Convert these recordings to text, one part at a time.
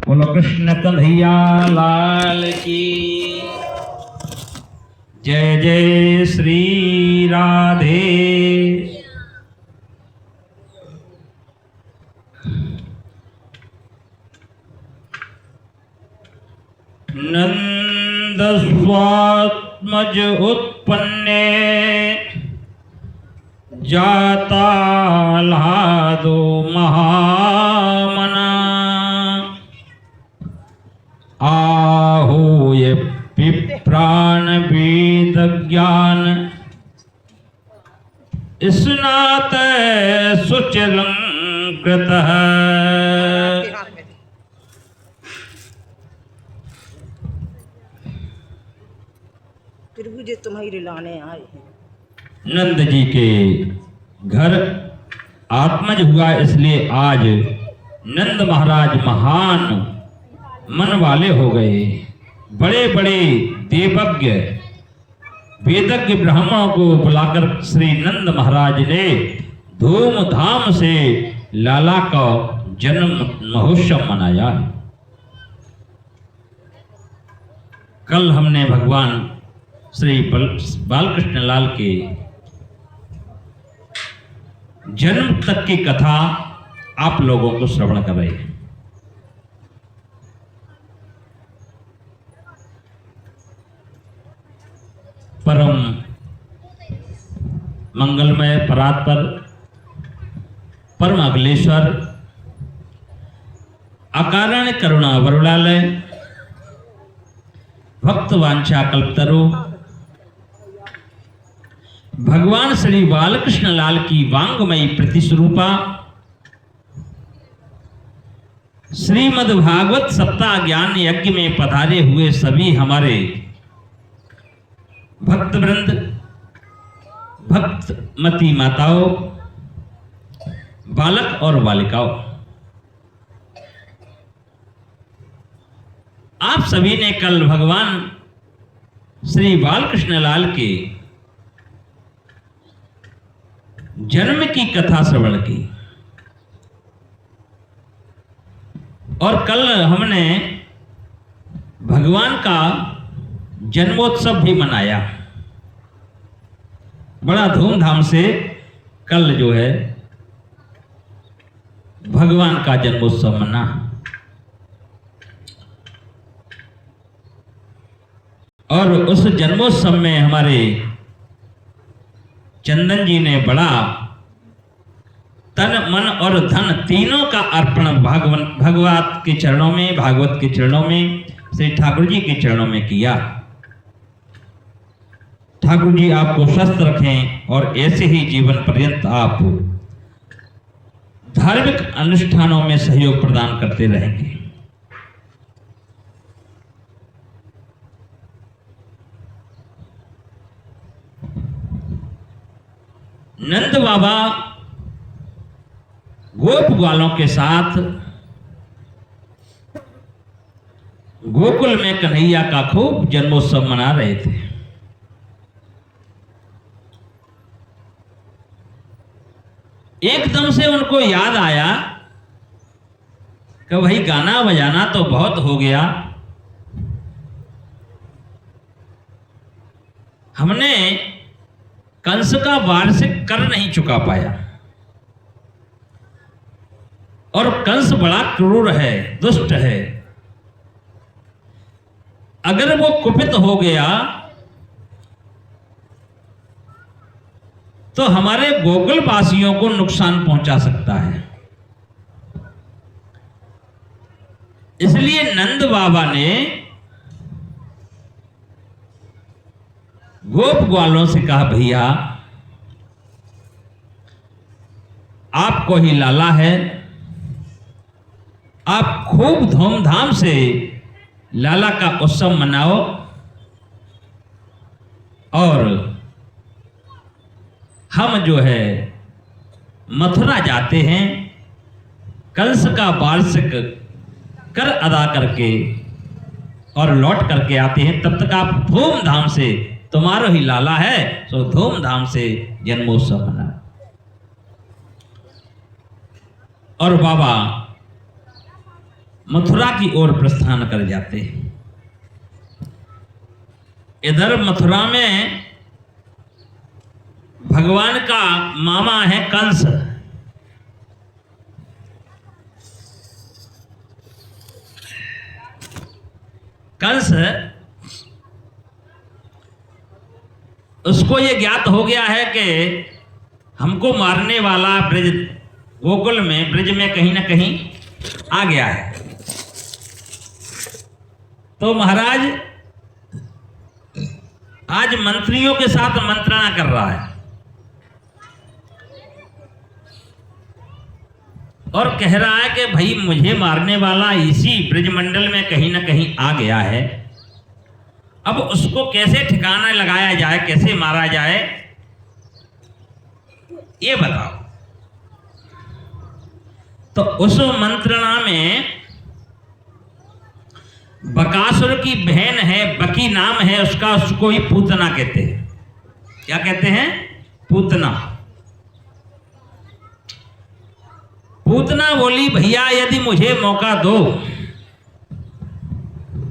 बोलो कृष्ण कन्हैया लाल की जय। जय श्री राधे। नंद स्वात्मज उत्पन्ने जाता लादो महामना आहूय विप्राण वेद ज्ञान स्नात सुचलंकृतः प्रभु जी तुम्हारी लाने आए हैं। नंद जी के घर आत्मज हुआ, इसलिए आज नंद महाराज महान मन वाले हो गए। बड़े बड़े देवज्ञ वेदज्ञ ब्राह्मणों को बुलाकर श्री नंद महाराज ने धूमधाम से लाला का जन्म महोत्सव मनाया। कल हमने भगवान श्री बालकृष्ण लाल के जन्म तक की कथा आप लोगों को श्रवण कर रहे हैं। परम मंगलमय परात्पर परम अखिलेश्वर अकारण करुणा वरुणालय भक्त वांछा कल्पतरु भगवान श्री बालकृष्ण लाल की वांगमयी प्रतिस्वरूपा श्रीमद् भागवत सप्ताह ज्ञान यज्ञ में पधारे हुए सभी हमारे भक्त वृंद, भक्तमती माताओं, बालक और बालिकाओं, आप सभी ने कल भगवान श्री बालकृष्ण लाल के जन्म की कथा श्रवण की और कल हमने भगवान का जन्मोत्सव भी मनाया बड़ा धूमधाम से। कल जो है भगवान का जन्मोत्सव मना और उस जन्मोत्सव में हमारे चंदन जी ने बड़ा तन मन और धन तीनों का अर्पण भगवत के चरणों में, भागवत के चरणों में, श्री ठाकुर जी के चरणों में किया। ठाकुर जी आपको स्वस्थ रखें और ऐसे ही जीवन पर्यंत आप धार्मिक अनुष्ठानों में सहयोग प्रदान करते रहेंगे। नंद बाबा गोप ग्वालों के साथ गोकुल में कन्हैया का खूब जन्मोत्सव मना रहे थे। एकदम से उनको याद आया कि भाई गाना बजाना तो बहुत हो गया, हमने कंस का वार्षिक कर नहीं चुका पाया और कंस बड़ा क्रूर है, दुष्ट है। अगर वो कुपित हो गया तो हमारे गोकुल वासियों को नुकसान पहुंचा सकता है। इसलिए नंद बाबा ने गोप ग्वालों से कहा, भैया आपको ही लाला है, आप खूब धूमधाम से लाला का उत्सव मनाओ और हम जो है मथुरा जाते हैं, कंस का वार्षिक कर अदा करके और लौट करके आते हैं। तब तक आप धूमधाम से, तुम्हारा ही लाला है तो धूमधाम से जन्मोत्सव मना। और बाबा मथुरा की ओर प्रस्थान कर जाते हैं। इधर मथुरा में भगवान का मामा है कंस। कंस, उसको ये ज्ञात हो गया है कि हमको मारने वाला ब्रज गोकुल में ब्रज में कहीं ना कहीं आ गया है। तो महाराज आज मंत्रियों के साथ मंत्रणा कर रहा है और कह रहा है कि भाई मुझे मारने वाला इसी ब्रजमंडल में कहीं ना कहीं आ गया है। अब उसको कैसे ठिकाना लगाया जाए, कैसे मारा जाए, ये बताओ। तो उस मंत्रणा में बकासुर की बहन है, बकी नाम है उसका, उसको ही पूतना कहते हैं। क्या कहते हैं? पूतना। पूतना बोली भैया यदि मुझे मौका दो,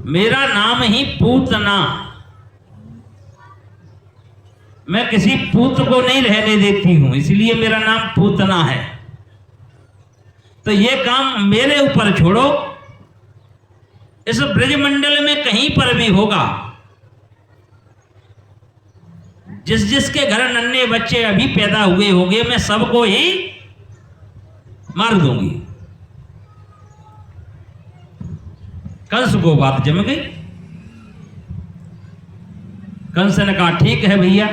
मेरा नाम ही पूतना, मैं किसी पुत्र को नहीं रहने देती हूं, इसलिए मेरा नाम पूतना है। तो ये काम मेरे ऊपर छोड़ो, इस ब्रजमंडल में कहीं पर भी होगा, जिस जिसके घर नन्हे बच्चे अभी पैदा हुए होंगे, मैं सबको ही मार दूंगी। कंस को बात जम गई। कंस ने कहा ठीक है भैया,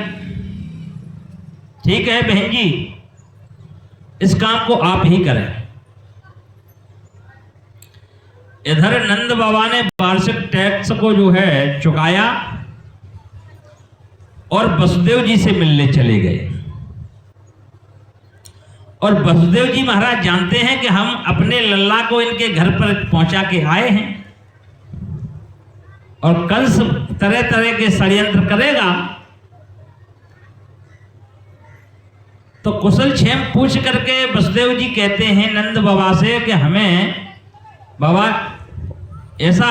ठीक है बहन जी, इस काम को आप ही करें। इधर नंद बाबा ने वार्षिक टैक्स को जो है चुकाया और वसुदेव जी से मिलने चले गए। और वसुदेव जी महाराज जानते हैं कि हम अपने लल्ला को इनके घर पर पहुंचा के आए हैं और कंस तरह तरह के षड्यंत्र करेगा। तो कुशल क्षेम पूछ करके वसुदेव जी कहते हैं नंद बाबा से कि हमें बाबा ऐसा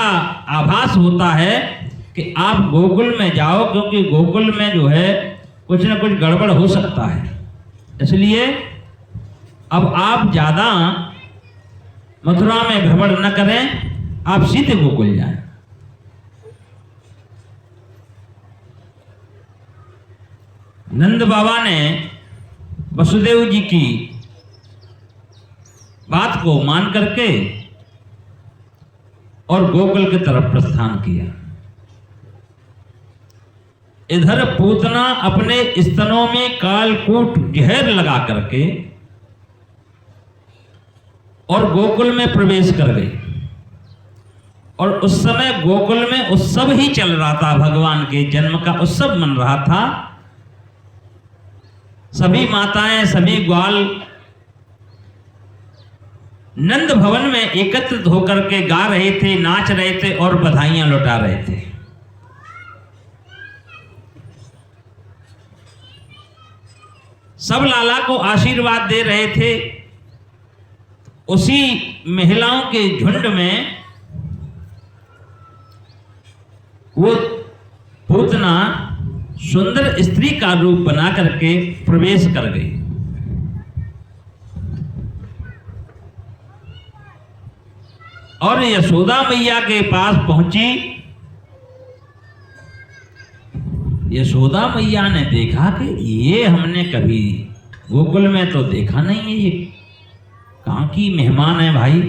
आभास होता है कि आप गोकुल में जाओ, क्योंकि गोकुल में जो है कुछ ना कुछ गड़बड़ हो सकता है, इसलिए अब आप ज्यादा मथुरा में भ्रमण न करें, आप सीधे गोकुल जाएं। नंद बाबा ने वसुदेव जी की बात को मान करके और गोकुल की तरफ प्रस्थान किया। इधर पूतना अपने स्तनों में कालकूट जहर लगा करके और गोकुल में प्रवेश कर गई। और उस समय गोकुल में उत्सव ही चल रहा था, भगवान के जन्म का उत्सव मन रहा था। सभी माताएं, सभी ग्वाल नंद भवन में एकत्रित होकर के गा रहे थे, नाच रहे थे और बधाइयां लौटा रहे थे। सब लाला को आशीर्वाद दे रहे थे। उसी महिलाओं के झुंड में वो पूतना सुंदर स्त्री का रूप बना करके प्रवेश कर गई। और यशोदा मैया के पास पहुंची। यशोदा मैया ने देखा कि ये हमने कभी गोकुल में तो देखा नहीं है, ये कहाँ की मेहमान है भाई,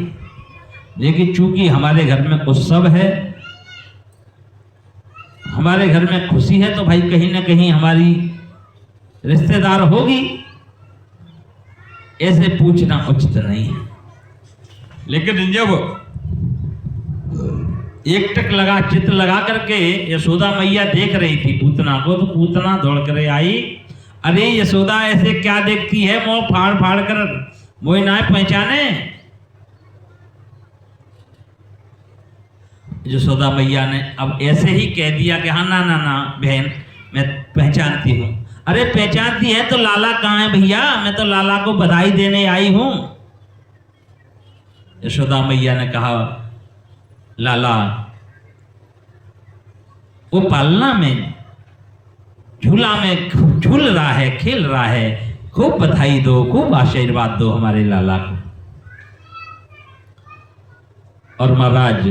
लेकिन चूंकि हमारे घर में उत्सव है, हमारे घर में खुशी है, तो भाई कहीं ना कहीं हमारी रिश्तेदार होगी, ऐसे पूछना उचित नहीं है। लेकिन जब एक टक लगा चित्र लगा करके यशोदा मैया देख रही थी पूतना को, तो पूतना दौड़ कर आई। अरे यशोदा ऐसे क्या देखती है, मुंह फाड़ फाड़ कर मोह ना पहचाने। यशोदा मैया ने अब ऐसे ही कह दिया कि हाँ ना ना ना बहन, मैं पहचानती हूँ। अरे पहचानती है तो लाला कहाँ है भैया, मैं तो लाला को बधाई देने आई हूँ। यशोदा मैया ने कहा लाला वो पालना में झूला में झूल रहा है, खेल रहा है, खूब बधाई दो, खूब आशीर्वाद दो हमारे लाला को। और महाराज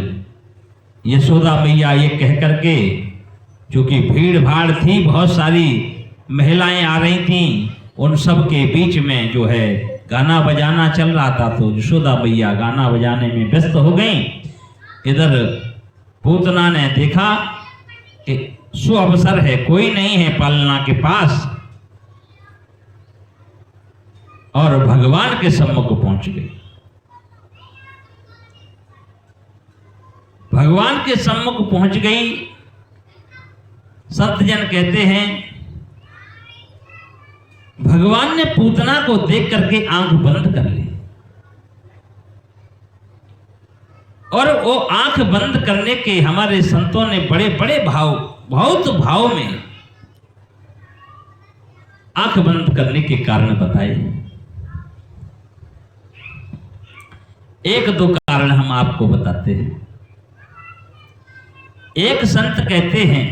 यशोदा मैया ये कह करके, क्योंकि भीड़ भाड़ थी, बहुत सारी महिलाएं आ रही थीं, उन सब के बीच में जो है गाना बजाना चल रहा था, तो यशोदा मैया गाना बजाने में व्यस्त हो गई। इधर पूतना ने देखा कि सुअवसर है, कोई नहीं है पालना के पास, और भगवान के सम्मुख पहुंच गई। भगवान के सम्मुख पहुंच गई। संत जन कहते हैं भगवान ने पूतना को देख करके आंख बंद कर ली, और वो आंख बंद करने के हमारे संतों ने बड़े बड़े बहुत भाव में आंख बंद करने के कारण बताए। एक दो कारण हम आपको बताते हैं। एक संत कहते हैं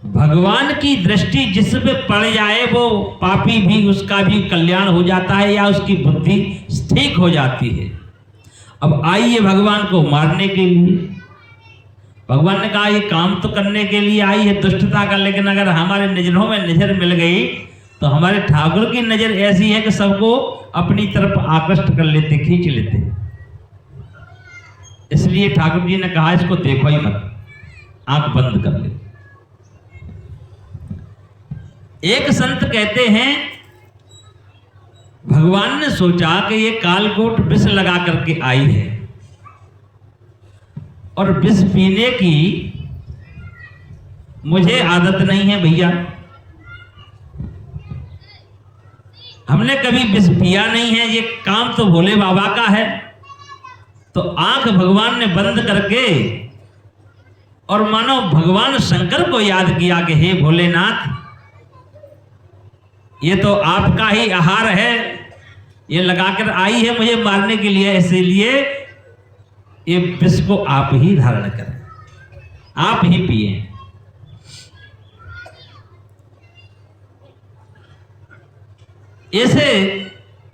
भगवान की दृष्टि जिस पे पड़ जाए वो पापी भी, उसका भी कल्याण हो जाता है या उसकी बुद्धि ठीक हो जाती है। अब आइए भगवान को मारने के लिए, भगवान ने कहा ये काम तो करने के लिए आई है दुष्टता का, लेकिन अगर हमारे नजरों में नजर मिल गई तो हमारे ठाकुर की नजर ऐसी है कि सबको अपनी तरफ आकृष्ट कर लेते, खींच लेते। इसलिए ठाकुर जी ने कहा इसको देखो ही मत, आंख बंद कर ले। एक संत कहते हैं भगवान ने सोचा कि ये कालकोट विष लगा करके आई है और विष पीने की मुझे आदत नहीं है भैया, हमने कभी विष पिया नहीं है, ये काम तो भोले बाबा का है। तो आंख भगवान ने बंद करके और मानो भगवान शंकर को याद किया कि हे भोलेनाथ, ये तो आपका ही आहार है, ये लगाकर आई है मुझे मारने के लिए, इसीलिए ये विष को आप ही धारण करें, आप ही पिए। ऐसे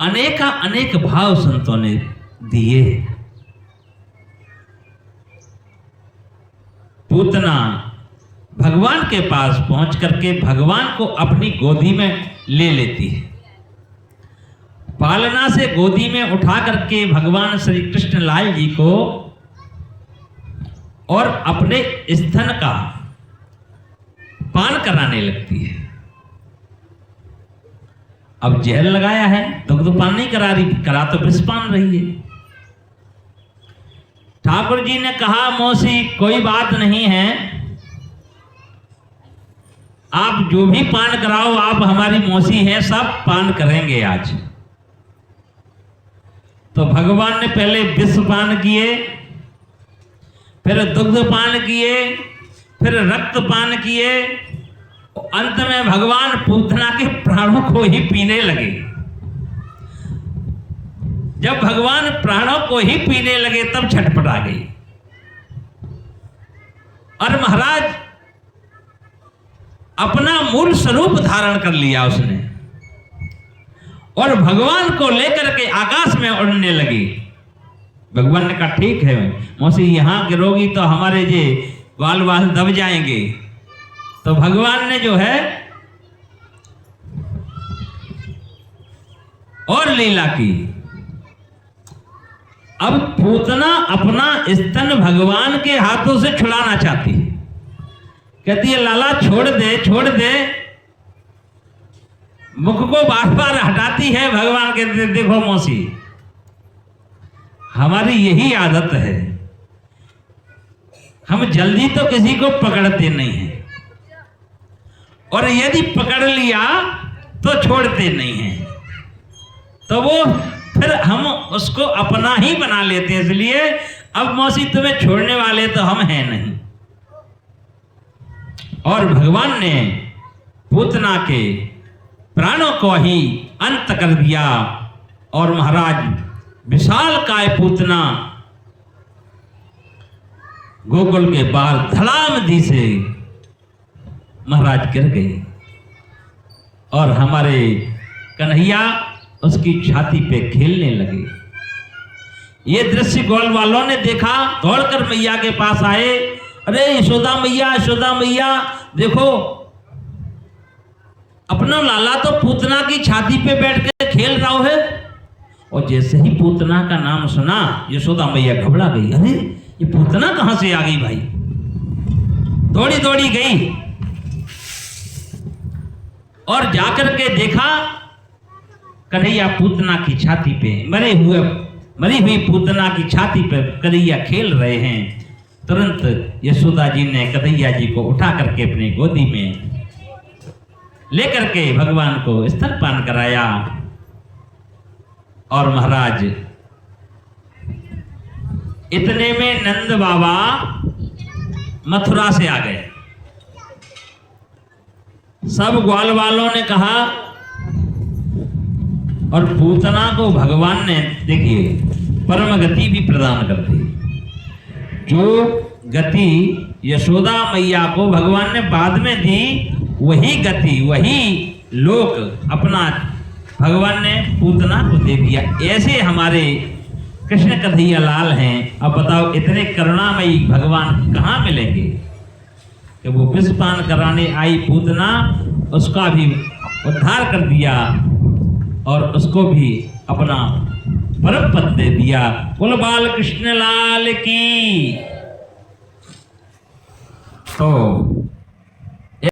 अनेक भाव संतों ने दिए। पूतना भगवान के पास पहुंच करके भगवान को अपनी गोदी में ले लेती है। पालना से गोदी में उठा करके भगवान श्री कृष्ण लाल जी को और अपने स्तन का पान कराने लगती है। अब जहर लगाया है, दुग्ध पान नहीं करा रही, करा तो विष पान रही है। ठाकुर जी ने कहा मौसी कोई बात नहीं है, आप जो भी पान कराओ, आप हमारी मौसी हैं, सब पान करेंगे आज। तो भगवान ने पहले विष पान किए, फिर दुग्ध पान किए, फिर रक्त पान किए, अंत में भगवान पूतना के प्राणों को ही पीने लगे। जब भगवान प्राणों को ही पीने लगे तब छटपटा गई। और महाराज अपना मूल स्वरूप धारण कर लिया उसने और भगवान को लेकर के आकाश में उड़ने लगी। भगवान ने कहा ठीक है मौसी, यहां गिरोगी तो हमारे जे बाल बाल दब जाएंगे। तो भगवान ने जो है और लीला की। अब पूतना अपना स्तन भगवान के हाथों से छुड़ाना चाहती है, कहती है लाला छोड़ दे छोड़ दे, मुख को बार बार हटाती है। भगवान कहते देखो मौसी, हमारी यही आदत है, हम जल्दी तो किसी को पकड़ते नहीं हैं, और यदि पकड़ लिया तो छोड़ते नहीं हैं, तो वो फिर हम उसको अपना ही बना लेते हैं। इसलिए अब मौसी तुम्हें छोड़ने वाले तो हम हैं नहीं। और भगवान ने पूतना के प्राणों को ही अंत कर दिया। और महाराज विशाल काय पूतना गोकुल के बाहर धड़ाम से महाराज गिर गए और हमारे कन्हैया उसकी छाती पे खेलने लगे। ये दृश्य गोल वालों ने देखा, दौड़कर मैया के पास आए। अरे यशोदा मैया देखो, अपना लाला तो पूतना की छाती पे बैठ के खेल रहा है। और जैसे ही पूतना का नाम सुना यशोदा मैया घबरा गई। अरे ये पूतना कहां से आ गई भाई? दौड़ी दौड़ी गई और जाकर के देखा कन्हैया पूतना की छाती पे मरी हुई पूतना की छाती पे कन्हैया खेल रहे हैं। तुरंत यशोदा जी ने कन्हैया जी को उठा करके अपनी गोदी में लेकर के भगवान को स्तनपान कराया। और महाराज इतने में नंद बाबा मथुरा से आ गए। सब ग्वाल वालों ने कहा, और पूतना को भगवान ने देखिए परम गति भी प्रदान कर दी। जो गति यशोदा मैया को भगवान ने बाद में दी, वही गति वही लोक अपना भगवान ने पूतना को दे दिया। ऐसे हमारे कृष्ण कन्हैया लाल हैं। अब बताओ इतने करुणामयी भगवान कहाँ मिलेंगे कि वो विषपान कराने आई पूतना, उसका भी उद्धार कर दिया और उसको भी अपना परम पद दे दिया। बोल बाल कृष्ण लाल की। तो